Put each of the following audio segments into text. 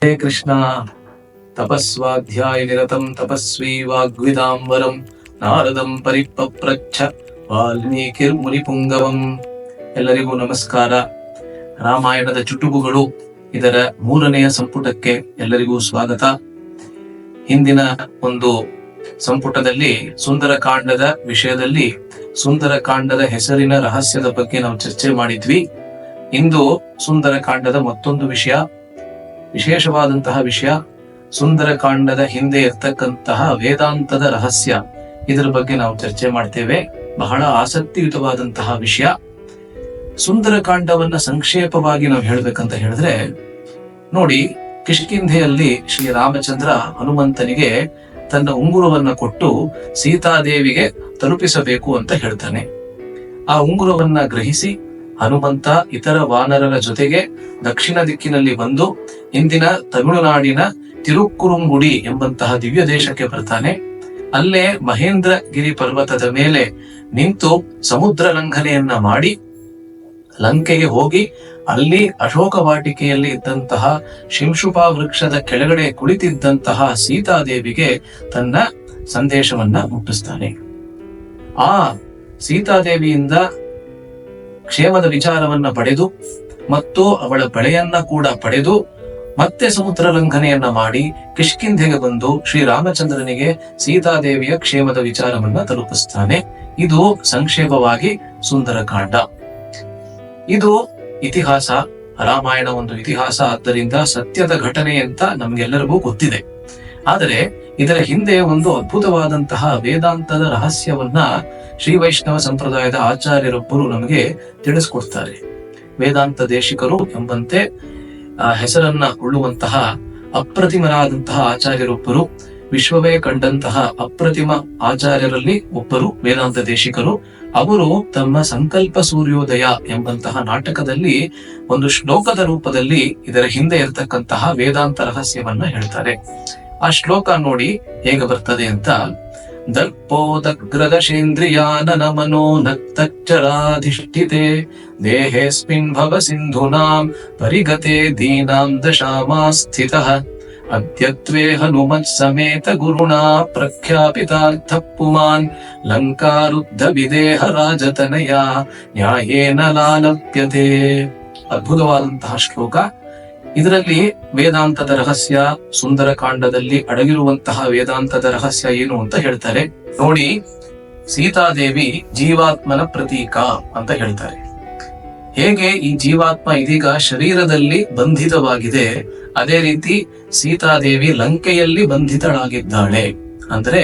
ಹರೇ ಕೃಷ್ಣ. ತಪಸ್ವಾಧ್ಯಾಯ ನಿರತಂ ತಪಸ್ವಿ ವಾಗ್ವಿದಾಂಬರಂ ನಾರದಂ ಪರಿಪಪ್ರಚ್ಛ ವಾಲ್ಮೀಕಿರ್ ಮುನಿಪುಂಗವಂ. ಎಲ್ಲರಿಗೂ ನಮಸ್ಕಾರ. ರಾಮಾಯಣದ ಚುಟುಕುಗಳು ಇದರ 3ನೆಯ ಸಂಪುಟಕ್ಕೆ ಎಲ್ಲರಿಗೂ ಸ್ವಾಗತ. ಹಿಂದಿನ ಒಂದು ಸಂಪುಟದಲ್ಲಿ ಸುಂದರಕಾಂಡದ ವಿಷಯದಲ್ಲಿ ಸುಂದರಕಾಂಡದ ಹೆಸರಿನ ರಹಸ್ಯದ ಬಗ್ಗೆ ನಾವು ಚರ್ಚೆ ಮಾಡಿದ್ವಿ. ಇಂದು ಸುಂದರಕಾಂಡದ ಮತ್ತೊಂದು ವಿಷಯ, ವಿಶೇಷವಾದಂತಹ ವಿಷಯ, ಸುಂದರಕಾಂಡದ ಹಿಂದೆ ಇರ್ತಕ್ಕಂತಹ ವೇದಾಂತದ ರಹಸ್ಯ. ಇದರ ಬಗ್ಗೆ ನಾವು ಚರ್ಚೆ ಮಾಡ್ತೇವೆ. ಬಹಳ ಆಸಕ್ತಿಯುತವಾದಂತಹ ವಿಷಯ. ಸುಂದರಕಾಂಡವನ್ನ ಸಂಕ್ಷೇಪವಾಗಿ ನಾವು ಹೇಳ್ಬೇಕಂತ ಹೇಳಿದ್ರೆ, ನೋಡಿ, ಕಿಷ್ಕಿಂಧೆಯಲ್ಲಿ ಶ್ರೀರಾಮಚಂದ್ರ ಹನುಮಂತನಿಗೆ ತನ್ನ ಉಂಗುರವನ್ನ ಕೊಟ್ಟು ಸೀತಾದೇವಿಗೆ ತಲುಪಿಸಬೇಕು ಅಂತ ಹೇಳ್ತಾನೆ. ಆ ಉಂಗುರವನ್ನ ಗ್ರಹಿಸಿ ಹನುಮಂತ ಇತರ ವಾನರರ ಜೊತೆಗೆ ದಕ್ಷಿಣ ದಿಕ್ಕಿನಲ್ಲಿ ಬಂದು ಇಂದಿನ ತಮಿಳುನಾಡಿನ ತಿರುಕ್ಕುರುಂಗುಡಿ ಎಂಬಂತಹ ದಿವ್ಯ ದೇಶಕ್ಕೆ ಬರ್ತಾನೆ. ಅಲ್ಲೇ ಮಹೇಂದ್ರಗಿರಿ ಪರ್ವತದ ಮೇಲೆ ನಿಂತು ಸಮುದ್ರ ಲಂಘನೆಯನ್ನ ಮಾಡಿ ಲಂಕೆಗೆ ಹೋಗಿ ಅಲ್ಲಿ ಅಶೋಕ ವಾಟಿಕೆಯಲ್ಲಿ ಇದ್ದಂತಹ ಶಿಂಶುಪಾ ವೃಕ್ಷದ ಕೆಳಗಡೆ ಕುಳಿತಿದ್ದಂತಹ ಸೀತಾದೇವಿಗೆ ತನ್ನ ಸಂದೇಶವನ್ನ ಮುಟ್ಟಿಸ್ತಾನೆ. ಆ ಸೀತಾದೇವಿಯಿಂದ ಕ್ಷೇಮದ ವಿಚಾರವನ್ನ ಪಡೆದು ಮತ್ತು ಅವಳ ಬಳೆಯನ್ನ ಕೂಡ ಪಡೆದು ಮತ್ತೆ ಸಮುದ್ರ ಲಂಘನೆಯನ್ನ ಮಾಡಿ ಕಿಷ್ಕಿಂಧೆಗೆ ಬಂದು ಶ್ರೀರಾಮಚಂದ್ರನಿಗೆ ಸೀತಾದೇವಿಯ ಕ್ಷೇಮದ ವಿಚಾರವನ್ನ ತಲುಪಿಸ್ತಾನೆ. ಇದು ಸಂಕ್ಷೇಪವಾಗಿ ಸುಂದರಕಾಂಡ. ಇದು ಇತಿಹಾಸ, ರಾಮಾಯಣ ಒಂದು ಇತಿಹಾಸ. ಆದ್ದರಿಂದ ಸತ್ಯದ ಘಟನೆ ಅಂತ ನಮ್ಗೆಲ್ಲರಿಗೂ ಗೊತ್ತಿದೆ. ಆದರೆ ಇದರ ಹಿಂದೆ ಒಂದು ಅದ್ಭುತವಾದಂತಹ ವೇದಾಂತದ ರಹಸ್ಯವನ್ನ ಶ್ರೀ ವೈಷ್ಣವ ಸಂಪ್ರದಾಯದ ಆಚಾರ್ಯರೊಬ್ಬರು ನಮಗೆ ತಿಳಿಸ್ಕೊಡ್ತಾರೆ. ವೇದಾಂತ ದೇಶಿಕರು ಎಂಬಂತೆ ಹೆಸರನ್ನ ಉಳ್ಳುವಂತಹ ಅಪ್ರತಿಮರಾದಂತಹ ಆಚಾರ್ಯರೊಬ್ಬರು, ವಿಶ್ವವೇ ಕಂಡಂತಹ ಅಪ್ರತಿಮ ಆಚಾರ್ಯರಲ್ಲಿ ಒಬ್ಬರು ವೇದಾಂತ ದೇಶಿಕರು. ಅವರು ತಮ್ಮ ಸಂಕಲ್ಪ ಸೂರ್ಯೋದಯ ಎಂಬಂತಹ ನಾಟಕದಲ್ಲಿ ಒಂದು ಶ್ಲೋಕದ ರೂಪದಲ್ಲಿ ಇದರ ಹಿಂದೆ ಇರತಕ್ಕಂತಹ ವೇದಾಂತ ರಹಸ್ಯವನ್ನ ಹೇಳ್ತಾರೆ. ಆ ಶ್ಲೋಕ ನೋಡಿ ಹೇಗೆ ಬರ್ತದೆ ಅಂತ. ದರ್ಪೋದಗ್ರದಶೇಂದ್ರಿಯಾನನ ಮನೋ ನಕ್ತಚ್ಚರಾಧಿಷ್ಠಿತೆ ದೇಹೇಸ್ಮಿನ್ ಭವ ಸಿಂಧುನಾಂ ಪರಿಗತೆ ದೀನಾಂ ದಶಾಮಾಸ್ಥಿತಃ ಅದ್ಯತ್ವೇ ಹನುಮತ್ ಸಮೇತ ಗುರುಣಾ ಪ್ರಖ್ಯಾಪಿತಾರ್ಥ ಪುಮಾನ್ ಲಂಕಾರುದ್ಧ ವಿದೇಹ ರಾಜತನಯ ನ್ಯಾಯೇನ ಲಾಲಪ್ಯತೆ. ಅದ್ಭುತವಾದಂತಹ ಶ್ಲೋಕ. ಇದರಲ್ಲಿ ವೇದಾಂತದ ರಹಸ್ಯ, ಸುಂದರಕಾಂಡದಲ್ಲಿ ಅಡಗಿರುವಂತಹ ವೇದಾಂತದ ರಹಸ್ಯ ಏನು ಅಂತ ಹೇಳ್ತಾರೆ ನೋಡಿ. ಸೀತಾದೇವಿ ಜೀವಾತ್ಮನ ಪ್ರತೀಕ ಅಂತ ಹೇಳ್ತಾರೆ. ಹೇಗೆ ಈ ಜೀವಾತ್ಮ ಇದೀಗ ಶರೀರದಲ್ಲಿ ಬಂಧಿತವಾಗಿದೆ, ಅದೇ ರೀತಿ ಸೀತಾದೇವಿ ಲಂಕೆಯಲ್ಲಿ ಬಂಧಿತಳಾಗಿದ್ದಾಳೆ. ಅಂದ್ರೆ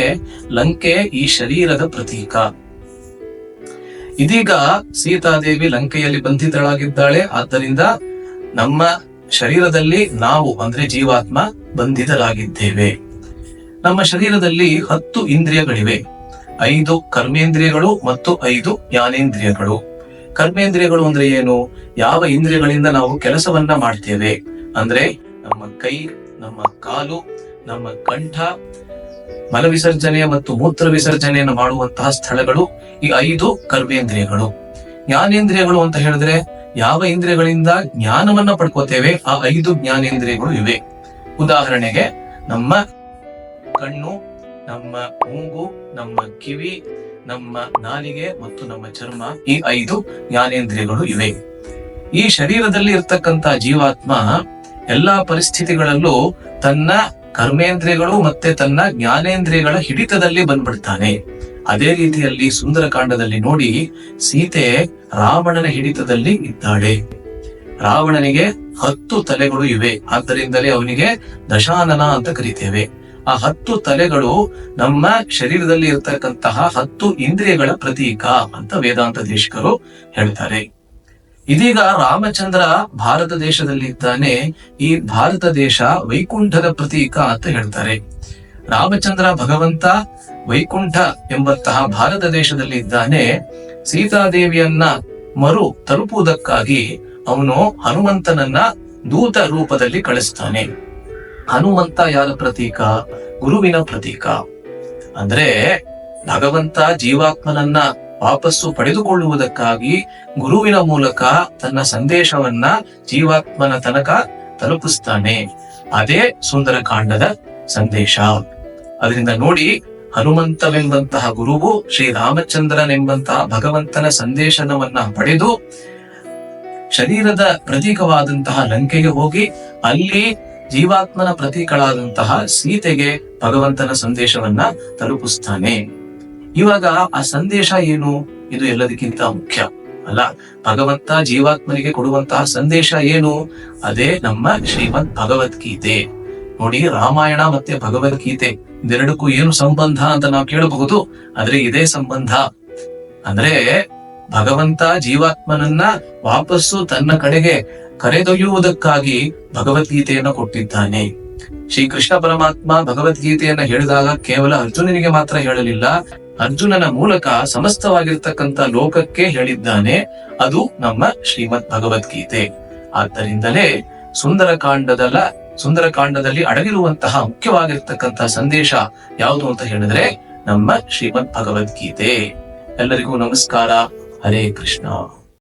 ಲಂಕೆ ಈ ಶರೀರದ ಪ್ರತೀಕ. ಇದೀಗ ಸೀತಾದೇವಿ ಲಂಕೆಯಲ್ಲಿ ಬಂಧಿತಳಾಗಿದ್ದಾಳೆ. ಆದ್ದರಿಂದ ನಮ್ಮ ಶರೀರದಲ್ಲಿ ನಾವು ಅಂದ್ರೆ ಜೀವಾತ್ಮ ಬಂಧಿತರಾಗಿದ್ದೇವೆ. ನಮ್ಮ ಶರೀರದಲ್ಲಿ 10 ಇಂದ್ರಿಯಗಳಿವೆ. 5 ಕರ್ಮೇಂದ್ರಿಯಗಳು ಮತ್ತು 5 ಜ್ಞಾನೇಂದ್ರಿಯಗಳು. ಕರ್ಮೇಂದ್ರಿಯಗಳು ಅಂದ್ರೆ ಏನು? ಯಾವ ಇಂದ್ರಿಯಗಳಿಂದ ನಾವು ಕೆಲಸವನ್ನ ಮಾಡ್ತೇವೆ ಅಂದ್ರೆ ನಮ್ಮ ಕೈ, ನಮ್ಮ ಕಾಲು, ನಮ್ಮ ಕಂಠ, ಮಲ ವಿಸರ್ಜನೆ ಮತ್ತು ಮೂತ್ರ ವಿಸರ್ಜನೆಯನ್ನು ಮಾಡುವಂತಹ ಸ್ಥಳಗಳು ಈ 5 ಕರ್ಮೇಂದ್ರಿಯಗಳು. ಜ್ಞಾನೇಂದ್ರಿಯಗಳು ಅಂತ ಹೇಳಿದ್ರೆ ಯಾವ ಇಂದ್ರಿಯಗಳಿಂದ ಜ್ಞಾನವನ್ನ ಪಡ್ಕೋತೇವೆ ಆ 5 ಜ್ಞಾನೇಂದ್ರಿಯಗಳು ಇವೆ. ಉದಾಹರಣೆಗೆ ನಮ್ಮ ಕಣ್ಣು, ನಮ್ಮ ಮೂಗು, ನಮ್ಮ ಕಿವಿ, ನಮ್ಮ ನಾಲಿಗೆ ಮತ್ತು ನಮ್ಮ ಚರ್ಮ, ಈ 5 ಜ್ಞಾನೇಂದ್ರಿಯಗಳು ಇವೆ. ಈ ಶರೀರದಲ್ಲಿ ಇರ್ತಕ್ಕಂತ ಜೀವಾತ್ಮ ಎಲ್ಲಾ ಪರಿಸ್ಥಿತಿಗಳಲ್ಲೂ ತನ್ನ ಕರ್ಮೇಂದ್ರಿಯಗಳು ಮತ್ತೆ ತನ್ನ ಜ್ಞಾನೇಂದ್ರಿಯಗಳ ಹಿಡಿತದಲ್ಲಿ ಬಂದ್ಬಿಡ್ತಾನೆ. ಅದೇ ರೀತಿಯಲ್ಲಿ ಸುಂದರಕಾಂಡದಲ್ಲಿ ನೋಡಿ, ಸೀತೆ ರಾವಣನ ಹಿಡಿತದಲ್ಲಿ ಇದ್ದಾಳೆ. ರಾವಣನಿಗೆ 10 ತಲೆಗಳು ಇವೆ. ಆದ್ದರಿಂದಲೇ ಅವನಿಗೆ ದಶಾನನ ಅಂತ ಕರಿತೇವೆ. ಆ 10 ತಲೆಗಳು ನಮ್ಮ ಶರೀರದಲ್ಲಿ ಇರತಕ್ಕಂತಹ 10 ಇಂದ್ರಿಯಗಳ ಪ್ರತೀಕ ಅಂತ ವೇದಾಂತ ದೇಶಿಕರು ಹೇಳ್ತಾರೆ. ಇದೀಗ ರಾಮಚಂದ್ರ ಭಾರತ ದೇಶದಲ್ಲಿ ಇದ್ದಾನೆ. ಈ ಭಾರತ ದೇಶ ವೈಕುಂಠದ ಪ್ರತೀಕ ಅಂತ ಹೇಳ್ತಾರೆ. ರಾಮಚಂದ್ರ ಭಗವಂತ ವೈಕುಂಠ ಎಂಬಂತಹ ಭಾರತ ದೇಶದಲ್ಲಿ ಇದ್ದಾನೆ. ಸೀತಾದೇವಿಯನ್ನ ಮರು ತಲುಪುವುದಕ್ಕಾಗಿ ಅವನು ಹನುಮಂತನನ್ನ ದೂತ ರೂಪದಲ್ಲಿ ಕಳಿಸ್ತಾನೆ. ಹನುಮಂತ ಯಾರ ಪ್ರತೀಕ? ಗುರುವಿನ ಪ್ರತೀಕ. ಅಂದ್ರೆ ಭಗವಂತ ಜೀವಾತ್ಮನನ್ನ ವಾಪಸ್ಸು ಪಡೆದುಕೊಳ್ಳುವುದಕ್ಕಾಗಿ ಗುರುವಿನ ಮೂಲಕ ತನ್ನ ಸಂದೇಶವನ್ನ ಜೀವಾತ್ಮನ ತನಕ ತಲುಪಿಸ್ತಾನೆ. ಅದೇ ಸುಂದರಕಾಂಡದ ಸಂದೇಶ. ಅದರಿಂದ ನೋಡಿ, ಹನುಮಂತವೆಂಬಂತಹ ಗುರುವು ಶ್ರೀರಾಮಚಂದ್ರನೆಂಬಂತಹ ಭಗವಂತನ ಸಂದೇಶನವನ್ನ ಪಡೆದು ಶರೀರದ ಪ್ರತೀಕವಾದಂತಹ ಲಂಕೆಗೆ ಹೋಗಿ ಅಲ್ಲಿ ಜೀವಾತ್ಮನ ಪ್ರತೀಕಳಾದಂತಹ ಸೀತೆಗೆ ಭಗವಂತನ ಸಂದೇಶವನ್ನ ತಲುಪಿಸ್ತಾನೆ. ಇವಾಗ ಆ ಸಂದೇಶ ಏನು? ಇದು ಎಲ್ಲದಕ್ಕಿಂತ ಮುಖ್ಯ ಅಲ್ಲ. ಭಗವಂತ ಜೀವಾತ್ಮನಿಗೆ ಕೊಡುವಂತಹ ಸಂದೇಶ ಏನು? ಅದೇ ನಮ್ಮ ಶ್ರೀಮದ್ ಭಗವದ್ಗೀತೆ. ನೋಡಿ, ರಾಮಾಯಣ ಮತ್ತೆ ಭಗವದ್ಗೀತೆ ಇದೆರಡಕ್ಕೂ ಏನು ಸಂಬಂಧ ಅಂತ ನಾವು ಕೇಳಬಹುದು. ಆದ್ರೆ ಇದೇ ಸಂಬಂಧ. ಅಂದ್ರೆ ಭಗವಂತ ಜೀವಾತ್ಮನನ್ನ ವಾಪಸ್ಸು ತನ್ನ ಕಡೆಗೆ ಕರೆದೊಯ್ಯುವುದಕ್ಕಾಗಿ ಭಗವದ್ಗೀತೆಯನ್ನು ಕೊಟ್ಟಿದ್ದಾನೆ. ಶ್ರೀಕೃಷ್ಣ ಪರಮಾತ್ಮ ಭಗವದ್ಗೀತೆಯನ್ನ ಹೇಳಿದಾಗ ಕೇವಲ ಅರ್ಜುನನಿಗೆ ಮಾತ್ರ ಹೇಳಲಿಲ್ಲ, ಅರ್ಜುನನ ಮೂಲಕ ಸಮಸ್ತವಾಗಿರ್ತಕ್ಕಂಥ ಲೋಕಕ್ಕೆ ಹೇಳಿದ್ದಾನೆ. ಅದು ನಮ್ಮ ಶ್ರೀಮದ್ ಭಗವದ್ಗೀತೆ. ಆದ್ದರಿಂದಲೇ ಸುಂದರಕಾಂಡದಲ್ಲಿ ಅಡಗಿರುವಂತಹ ಮುಖ್ಯವಾಗಿರ್ತಕ್ಕಂತಹ ಸಂದೇಶ ಯಾವುದು ಅಂತ ಹೇಳಿದ್ರೆ ನಮ್ಮ ಶ್ರೀಮದ್ ಭಗವದ್ಗೀತೆ. ಎಲ್ಲರಿಗೂ ನಮಸ್ಕಾರ. ಹರೇ ಕೃಷ್ಣ.